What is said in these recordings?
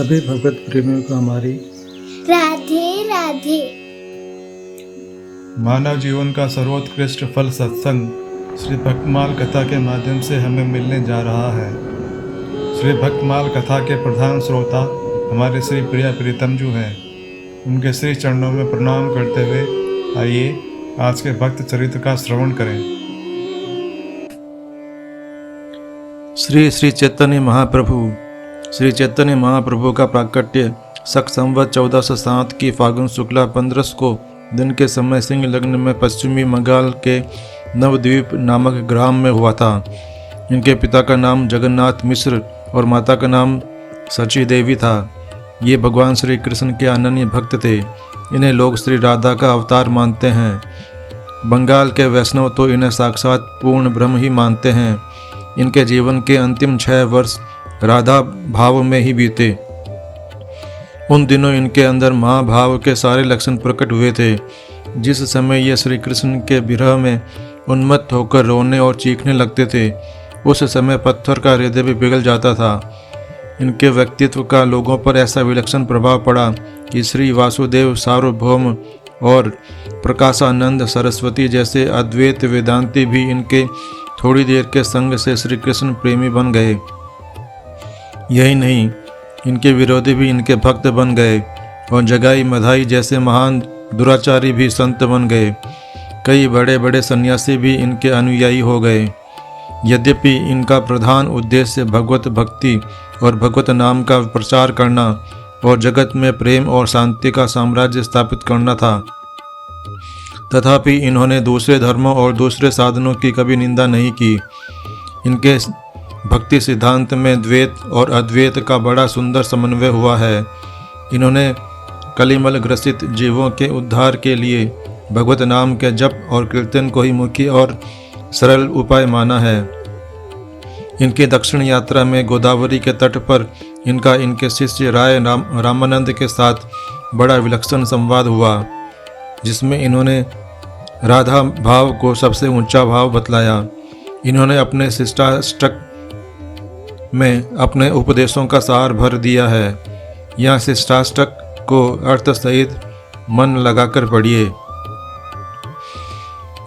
सभी भगवत प्रेमियों को हमारी राधे राधे। मानव जीवन का सर्वोत्कृष्ट फल सत्संग श्री भक्तमाल कथा के माध्यम से हमें मिलने जा रहा है। श्री भक्तमाल कथा के प्रधान श्रोता हमारे श्री प्रिया प्रीतम जी हैं। उनके श्री चरणों में प्रणाम करते हुए आइए आज के भक्त चरित्र का श्रवण करें। श्री श्री चैतन्य महाप्रभु का प्राकट्य शक संवत 1407 की फागुन शुक्ला 15 को दिन के समय सिंह लग्न में पश्चिमी बंगाल के नवद्वीप नामक ग्राम में हुआ था। इनके पिता का नाम जगन्नाथ मिश्र और माता का नाम सची देवी था। ये भगवान श्री कृष्ण के अनन्य भक्त थे। इन्हें लोग श्री राधा का अवतार मानते हैं। बंगाल के वैष्णव तो इन्हें साक्षात पूर्ण ब्रह्म ही मानते हैं। इनके जीवन के अंतिम 6 वर्ष राधा भाव में ही बीते। उन दिनों इनके अंदर महाभाव के सारे लक्षण प्रकट हुए थे। जिस समय ये श्री कृष्ण के विरह में उन्मत्त होकर रोने और चीखने लगते थे, उस समय पत्थर का हृदय भी पिघल जाता था। इनके व्यक्तित्व का लोगों पर ऐसा विलक्षण प्रभाव पड़ा कि श्री वासुदेव सार्वभौम और प्रकाशानंद सरस्वती जैसे अद्वैत वेदांती भी इनके थोड़ी देर के संग से श्री कृष्ण प्रेमी बन गए। यही नहीं, इनके विरोधी भी इनके भक्त बन गए और जगाई मधाई जैसे महान दुराचारी भी संत बन गए। कई बड़े बड़े सन्यासी भी इनके अनुयायी हो गए। यद्यपि इनका प्रधान उद्देश्य भगवत भक्ति और भगवत नाम का प्रचार करना और जगत में प्रेम और शांति का साम्राज्य स्थापित करना था, तथापि इन्होंने दूसरे धर्मों और दूसरे साधनों की कभी निंदा नहीं की। इनके भक्ति सिद्धांत में द्वैत और अद्वैत का बड़ा सुंदर समन्वय हुआ है। इन्होंने कलिमल ग्रसित जीवों के उद्धार के लिए भगवत नाम के जप और कीर्तन को ही मुख्य और सरल उपाय माना है। इनकी दक्षिण यात्रा में गोदावरी के तट पर इनका इनके शिष्य राय रामानंद के साथ बड़ा विलक्षण संवाद हुआ, जिसमें इन्होंने राधा भाव को सबसे ऊंचा भाव बतलाया। इन्होंने अपने शिष्टाष्टक में अपने उपदेशों का सार भर दिया है। यहाँ शिष्टाष्टक को अर्थ सहित मन लगाकर पढ़िए।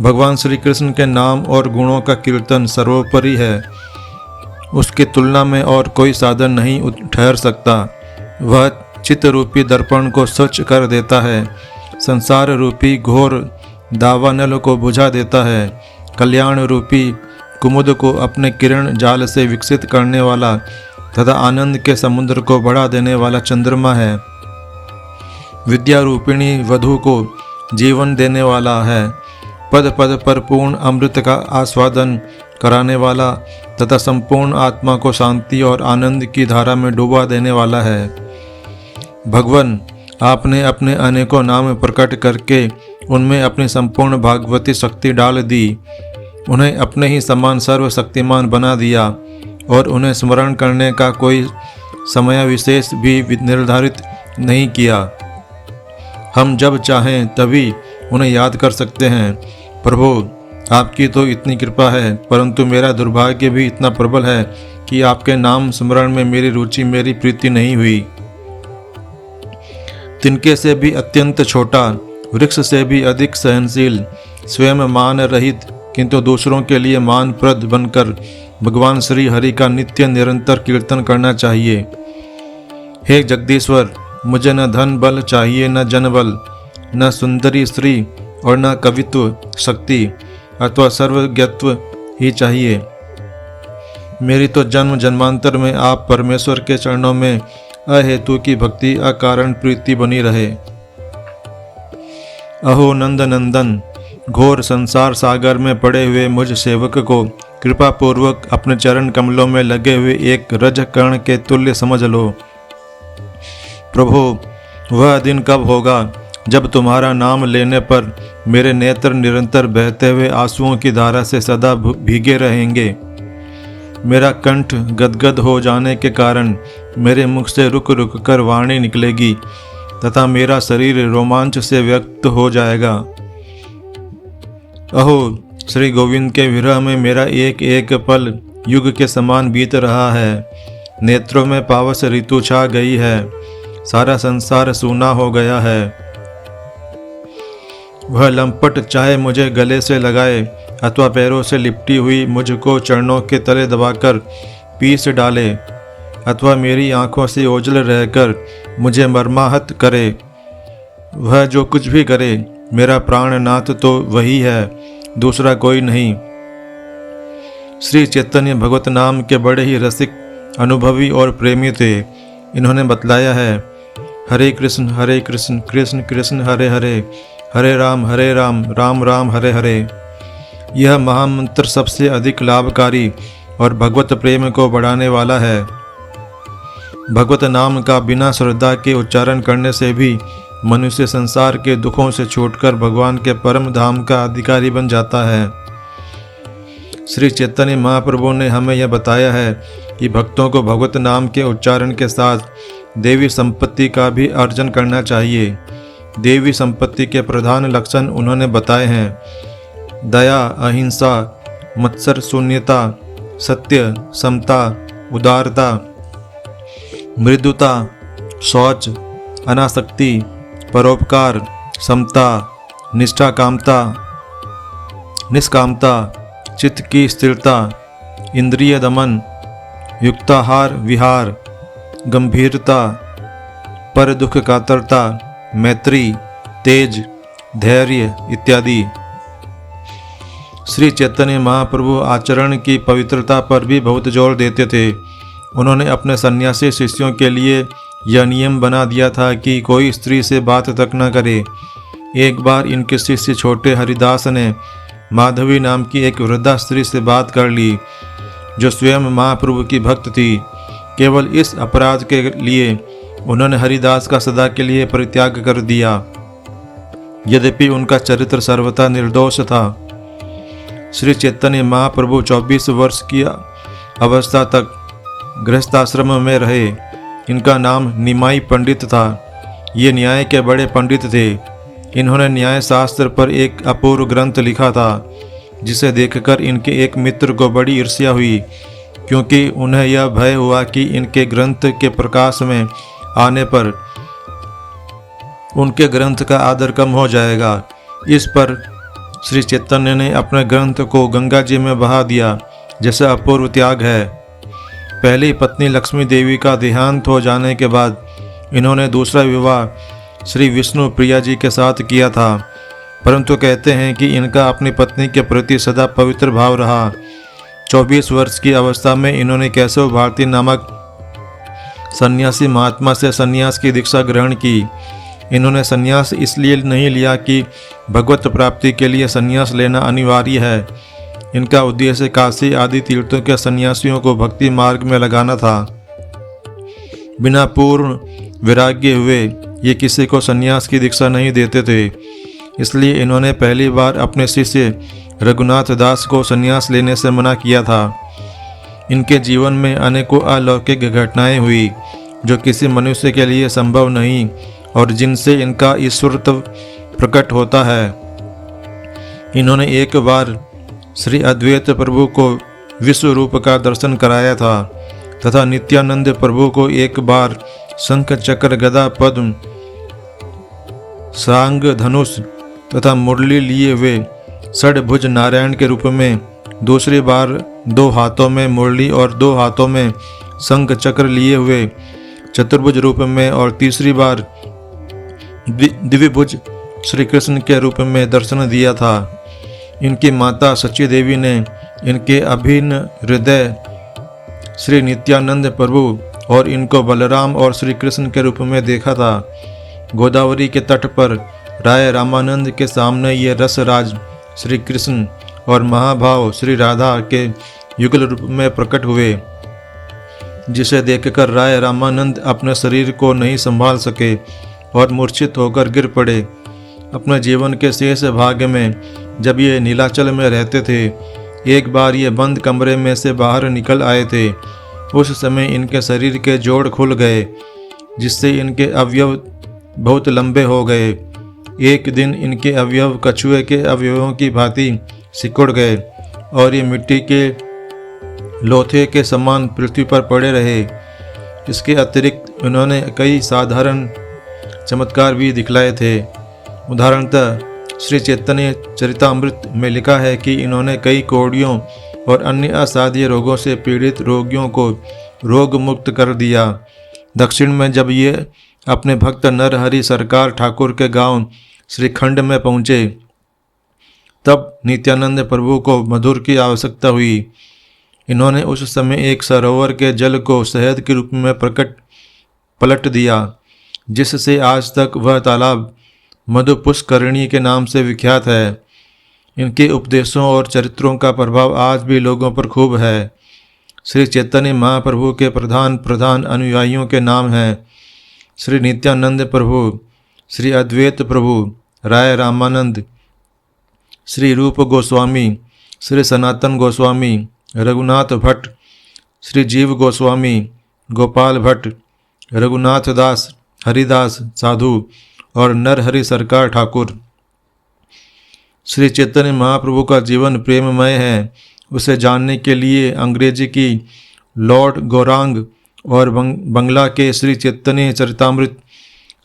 भगवान श्री कृष्ण के नाम और गुणों का कीर्तन सर्वोपरि है। उसकी तुलना में और कोई साधन नहीं ठहर सकता। वह चित्त रूपी दर्पण को स्वच्छ कर देता है, संसार रूपी घोर दावानल को बुझा देता है, कल्याण रूपी कुमुद को अपने किरण जाल से विकसित करने वाला तथा आनंद के समुद्र को बढ़ा देने वाला चंद्रमा है। विद्या रूपिणी वधु को जीवन देने वाला है, पद पद पर पूर्ण अमृत का आस्वादन कराने वाला तथा संपूर्ण आत्मा को शांति और आनंद की धारा में डुबा देने वाला है। भगवान, आपने अपने अनेकों नाम प्रकट करके उनमें अपनी संपूर्ण भागवती शक्ति डाल दी। उन्हें अपने ही समान सर्वशक्तिमान बना दिया और उन्हें स्मरण करने का कोई समय विशेष भी निर्धारित नहीं किया। हम जब चाहें तभी उन्हें याद कर सकते हैं। प्रभु, आपकी तो इतनी कृपा है, परंतु मेरा दुर्भाग्य भी इतना प्रबल है कि आपके नाम स्मरण में मेरी रुचि, मेरी प्रीति नहीं हुई। तिनके से भी अत्यंत छोटा, वृक्ष से भी अधिक सहनशील, स्वयं मान रहित किंतु दूसरों के लिए मानप्रद बनकर भगवान श्री हरि का नित्य निरंतर कीर्तन करना चाहिए। हे जगदीश्वर, मुझे न धन बल चाहिए, न जन बल, न सुंदरी स्त्री और न कवित्व शक्ति अथवा सर्वज्ञत्व ही चाहिए। मेरी तो जन्म जन्मांतर में आप परमेश्वर के चरणों में अहेतु की भक्ति, अकारण प्रीति बनी रहे। अहो नंद नंदन, घोर संसार सागर में पड़े हुए मुझ सेवक को कृपा पूर्वक अपने चरण कमलों में लगे हुए एक रज कर्ण के तुल्य समझ लो। प्रभु, वह दिन कब होगा जब तुम्हारा नाम लेने पर मेरे नेत्र निरंतर बहते हुए आंसुओं की धारा से सदा भीगे रहेंगे। मेरा कंठ गदगद हो जाने के कारण मेरे मुख से रुक रुक कर वाणी निकलेगी तथा मेरा शरीर रोमांच से व्यक्त हो जाएगा। अहो, श्री गोविंद के विरह में मेरा एक एक पल युग के समान बीत रहा है। नेत्रों में पावस ऋतु छा गई है, सारा संसार सूना हो गया है। वह लंपट चाहे मुझे गले से लगाए अथवा पैरों से लिपटी हुई मुझको चरणों के तले दबाकर पीस डाले, अथवा मेरी आंखों से ओझल रहकर मुझे मर्माहत करे। वह जो कुछ भी करे, मेरा प्राणनाथ तो वही है, दूसरा कोई नहीं। श्री चैतन्य भगवत नाम के बड़े ही रसिक, अनुभवी और प्रेमी थे। इन्होंने बतलाया है, हरे कृष्ण कृष्ण कृष्ण हरे हरे, हरे राम राम राम हरे हरे। यह महामंत्र सबसे अधिक लाभकारी और भगवत प्रेम को बढ़ाने वाला है। भगवत नाम का बिना श्रद्धा के उच्चारण करने से भी मनुष्य संसार के दुखों से छूटकर भगवान के परम धाम का अधिकारी बन जाता है। श्री चैतन्य महाप्रभु ने हमें यह बताया है कि भक्तों को भगवत नाम के उच्चारण के साथ देवी संपत्ति का भी अर्जन करना चाहिए। देवी संपत्ति के प्रधान लक्षण उन्होंने बताए हैं, दया, अहिंसा, मत्सर शून्यता, सत्य, समता, उदारता, मृदुता, शौच, अनासक्ति, परोपकार, समता, निष्ठा, कामता, निष्कामता, चित्त की स्थिरता, इंद्रिय दमन, युक्ताहार विहार, गंभीरता, पर दुख कातरता, मैत्री, तेज, धैर्य इत्यादि। श्री चैतन्य महाप्रभु आचरण की पवित्रता पर भी बहुत जोर देते थे। उन्होंने अपने सन्यासी शिष्यों के लिए यह नियम बना दिया था कि कोई स्त्री से बात तक न करे। एक बार इनके शिष्य छोटे हरिदास ने माधवी नाम की एक वृद्धा स्त्री से बात कर ली, जो स्वयं महाप्रभु की भक्त थी। केवल इस अपराध के लिए उन्होंने हरिदास का सदा के लिए परित्याग कर दिया, यद्यपि उनका चरित्र सर्वथा निर्दोष था। श्री चैतन्य महाप्रभु 24 वर्ष की अवस्था तक गृहस्थाश्रम में रहे। इनका नाम निमाई पंडित था। ये न्याय के बड़े पंडित थे। इन्होंने न्याय शास्त्र पर एक अपूर्व ग्रंथ लिखा था, जिसे देखकर इनके एक मित्र को बड़ी ईर्ष्या हुई, क्योंकि उन्हें यह भय हुआ कि इनके ग्रंथ के प्रकाश में आने पर उनके ग्रंथ का आदर कम हो जाएगा। इस पर श्री चैतन्य ने अपने ग्रंथ को गंगा जी में बहा दिया, जैसा अपूर्व त्याग है। पहली पत्नी लक्ष्मी देवी का देहांत हो जाने के बाद इन्होंने दूसरा विवाह श्री विष्णु प्रिया जी के साथ किया था, परंतु कहते हैं कि इनका अपनी पत्नी के प्रति सदा पवित्र भाव रहा। 24 वर्ष की अवस्था में इन्होंने केशव भारती नामक सन्यासी महात्मा से सन्यास की दीक्षा ग्रहण की। इन्होंने सन्यास इसलिए नहीं लिया कि भगवत प्राप्ति के लिए सन्यास लेना अनिवार्य है। इनका उद्देश्य काशी आदि तीर्थों के सन्यासियों को भक्ति मार्ग में लगाना था। बिना पूर्ण वैराग्य हुए ये किसी को सन्यास की दीक्षा नहीं देते थे। इसलिए इन्होंने पहली बार अपने शिष्य रघुनाथ दास को सन्यास लेने से मना किया था। इनके जीवन में अनेकों अलौकिक घटनाएं हुई, जो किसी मनुष्य के लिए संभव नहीं और जिनसे इनका ईश्वरत्व प्रकट होता है। इन्होंने एक बार श्री अद्वैत प्रभु को विश्व रूप का दर्शन कराया था तथा नित्यानंद प्रभु को एक बार शंख चक्र गदा पद्म सांग धनुष तथा मुरली लिए हुए षडभुज नारायण के रूप में, दूसरी बार 2 हाथों में मुरली और 2 हाथों में शंख चक्र लिए हुए चतुर्भुज रूप में और तीसरी बार दिव्यभुज श्री कृष्ण के रूप में दर्शन दिया था। इनकी माता सची देवी ने इनके अभिन्न हृदय श्री नित्यानंद प्रभु और इनको बलराम और श्री कृष्ण के रूप में देखा था। गोदावरी के तट पर राय रामानंद के सामने ये रसराज श्री कृष्ण और महाभाव श्री राधा के युगल रूप में प्रकट हुए, जिसे देखकर राय रामानंद अपने शरीर को नहीं संभाल सके और मूर्छित होकर गिर पड़े। अपने जीवन के शेष भाग में जब ये नीलाचल में रहते थे, एक बार ये बंद कमरे में से बाहर निकल आए थे। उस समय इनके शरीर के जोड़ खुल गए, जिससे इनके अवयव बहुत लंबे हो गए। एक दिन इनके अवयव कछुए के अवयवों की भांति सिकुड़ गए और ये मिट्टी के लोथे के समान पृथ्वी पर पड़े रहे। इसके अतिरिक्त उन्होंने कई साधारण चमत्कार भी दिखलाए थे। उदाहरणतः श्री चैतन्य चरितामृत में लिखा है कि इन्होंने कई कोढ़ियों और अन्य असाध्य रोगों से पीड़ित रोगियों को रोग मुक्त कर दिया। दक्षिण में जब ये अपने भक्त नरहरि सरकार ठाकुर के गांव श्रीखंड में पहुँचे, तब नित्यानंद प्रभु को मधुर की आवश्यकता हुई। इन्होंने उस समय एक सरोवर के जल को शहद के रूप में पलट दिया, जिससे आज तक वह तालाब मधुपुष्करणी के नाम से विख्यात है। इनके उपदेशों और चरित्रों का प्रभाव आज भी लोगों पर खूब है। श्री चैतन्य महाप्रभु के प्रधान अनुयायियों के नाम हैं श्री नित्यानंद प्रभु, श्री अद्वैत प्रभु, राय रामानंद, श्री रूप गोस्वामी, श्री सनातन गोस्वामी, रघुनाथ भट्ट, श्री जीव गोस्वामी, गोपाल भट्ट, रघुनाथ दास, हरिदास साधु और नरहरि सरकार ठाकुर। श्री चैतन्य महाप्रभु का जीवन प्रेममय है। उसे जानने के लिए अंग्रेजी की लॉर्ड गौरांग और बंगला के श्री चैतन्य चरितामृत,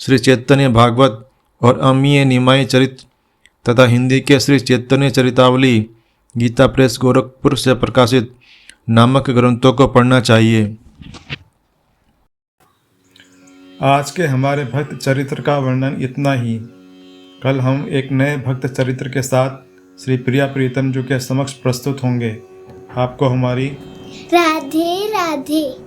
श्री चैतन्य भागवत और अमीय निमाई चरित तथा हिंदी के श्री चैतन्य चरितावली गीता प्रेस गोरखपुर से प्रकाशित नामक ग्रंथों को पढ़ना चाहिए। आज के हमारे भक्त चरित्र का वर्णन इतना ही। कल हम एक नए भक्त चरित्र के साथ श्री प्रिया प्रीतम जी के समक्ष प्रस्तुत होंगे। आपको हमारी राधे राधे।